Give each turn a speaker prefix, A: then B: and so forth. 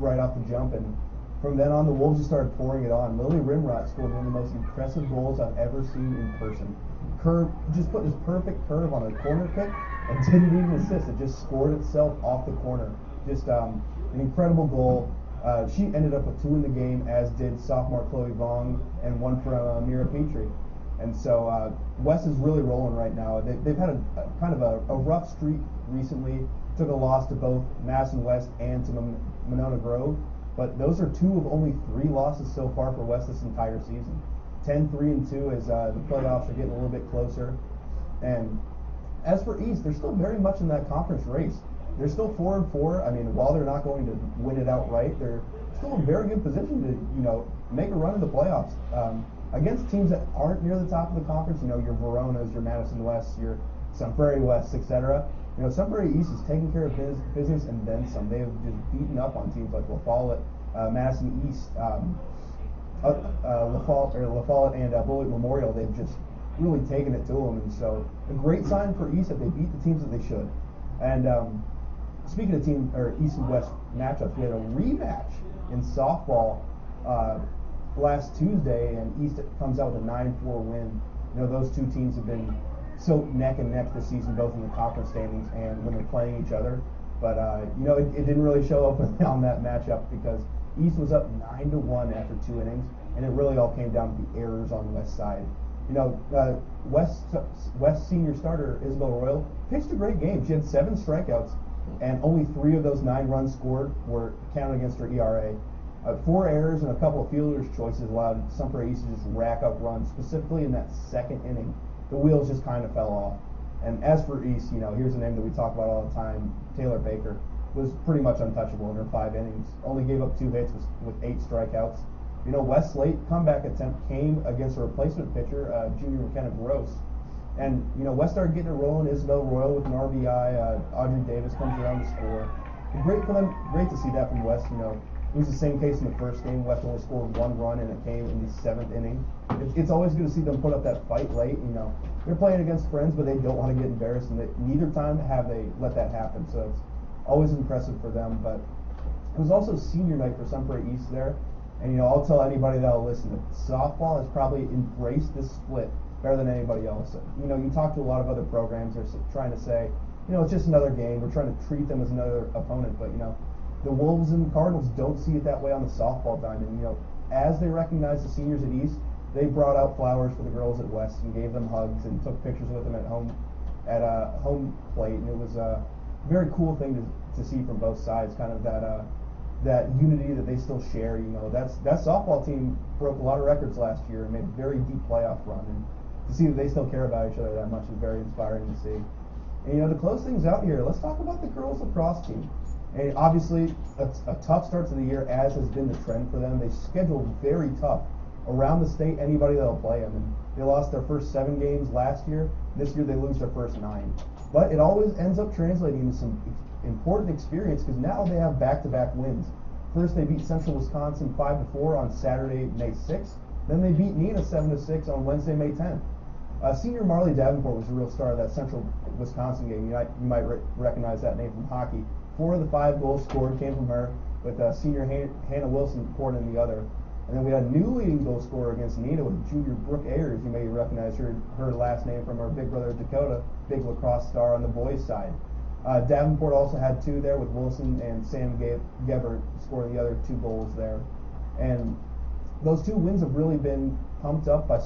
A: right off the jump, and from then on, the Wolves just started pouring it on. Lily Rimrod scored one of the most impressive goals I've ever seen in person. Curve, just put this perfect curve on a corner kick and didn't need an assist. It just scored itself off the corner. Just an incredible goal. She ended up with 2 in the game, as did sophomore Chloe Vong, and 1 for Mira Petrie. And so West is really rolling right now. They've had a kind of a rough streak recently. Took a loss to both Madison West and to Monona Grove. But those are 2 of only 3 losses so far for West this entire season. 10-3-2 as the playoffs are getting a little bit closer. And as for East, they're still very much in that conference race. They're still 4-4. I mean, while they're not going to win it outright, they're still in very good position to, make a run in the playoffs. Against teams that aren't near the top of the conference, your Veronas, your Madison West, your Sun Prairie West, etc. Sun Prairie East is taking care of business and then some. They have just beaten up on teams like La Follette, Madison East, La Follette and Bullitt Memorial. They've just really taken it to them, and so a great sign for East that they beat the teams that they should. And speaking of East and West matchups, we had a rematch in softball last Tuesday, and East comes out with a 9-4 win. Those 2 teams have been so neck and neck this season, both in the conference standings and when they're playing each other. But it didn't really show up on that matchup because East was up 9-1 after 2 innings, and it really all came down to the errors on West side. West senior starter Isabel Royal pitched a great game. She had 7 strikeouts, and only 3 of those 9 runs scored were counted against her ERA. 4 errors and a couple of fielders' choices allowed Sun Prairie East to just rack up runs, specifically in that 2nd inning. The wheels just kind of fell off. And as for East, here's a name that we talk about all the time. Taylor Baker was pretty much untouchable in her 5 innings. Only gave up 2 hits with 8 strikeouts. West's late comeback attempt came against a replacement pitcher, junior McKenna Gross. And, West started getting it rolling. Isabel Royal with an RBI. Audrey Davis comes around to score. Great for them. Great to see that from West. It was the same case in the first game. West only scored 1 run, and it came in the 7th inning. It's always good to see them put up that fight late. They're playing against friends, but they don't want to get embarrassed, and neither time have they let that happen. So it's always impressive for them. But it was also senior night for Sun Prairie East there. And, I'll tell anybody that'll listen that softball has probably embraced this split better than anybody else. You talk to a lot of other programs, they're trying to say, it's just another game. We're trying to treat them as another opponent. But, the Wolves and Cardinals don't see it that way on the softball diamond. As they recognize the seniors at East, they brought out flowers for the girls at West and gave them hugs and took pictures with them at home plate. And it was a very cool thing to see from both sides, kind of that unity that they still share. That softball team broke a lot of records last year and made a very deep playoff run, and to see that they still care about each other that much is very inspiring to see. And to close things out here, let's talk about the girls lacrosse team. And obviously a tough start to the year, as has been the trend for them. They scheduled very tough around the state, anybody that'll play them, and they lost their first 7 games last year. This year they lose their first 9, but it always ends up translating into some important experience, because now they have back-to-back wins. First, they beat Central Wisconsin 5-4 on Saturday, May 6th. Then they beat Neenah 7-6 on Wednesday, May 10th. Senior Marley Davenport was the real star of that Central Wisconsin game. You might recognize that name from hockey. 4 of the 5 goals scored came from her, with senior Hannah Wilson poured in the other. And then we had a new leading goal scorer against Neenah with junior Brooke Ayers. You may recognize her last name from her big brother Dakota, big lacrosse star on the boys' side. Davenport also had 2 there, with Wilson and Sam Gebert scoring the other 2 goals there. And those 2 wins have really been pumped up by